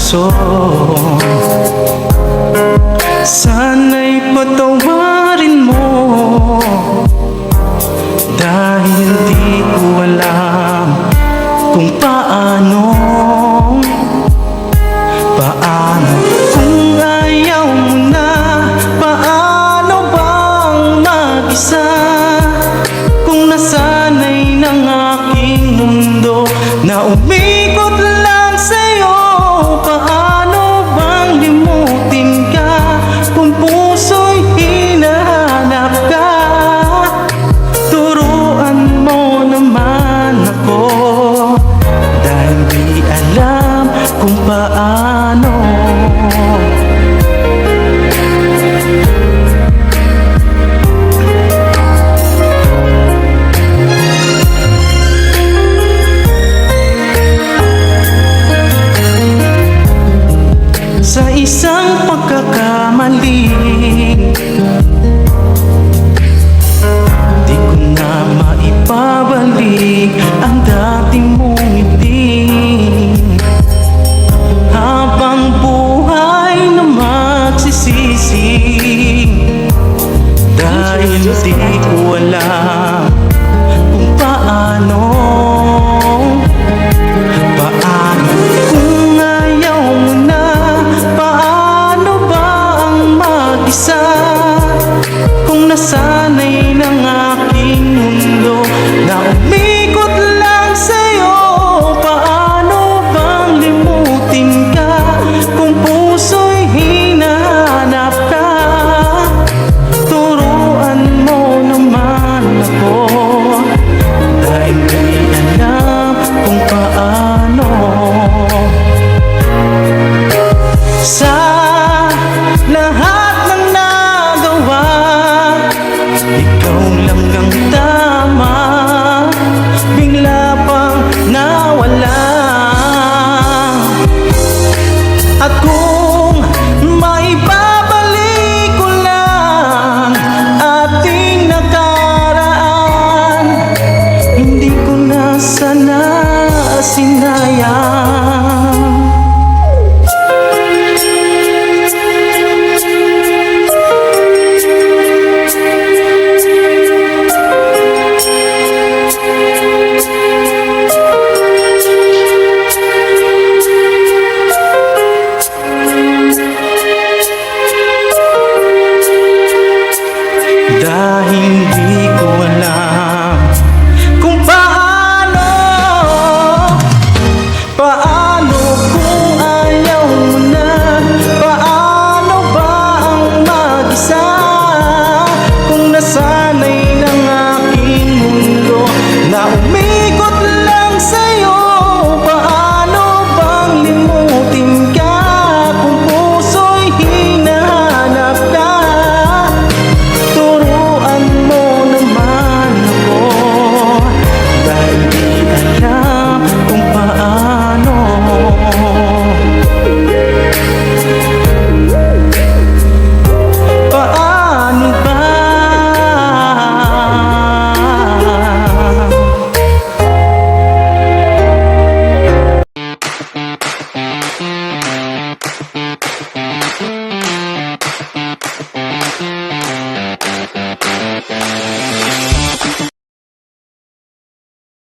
puso. Sana'y patawarin mo, dahil di ko alam kung paano kung ayaw mo na. Paano bang mag-isa kung nasanay ng aking mundo na umikot lang sa'yo? Paano bang limutin ka kung puso'y hinahanap ka? Turuan mo naman ako, dahil di alam kung paano. Sa isang pagkakamali, di ko na maibabalik ang dati mo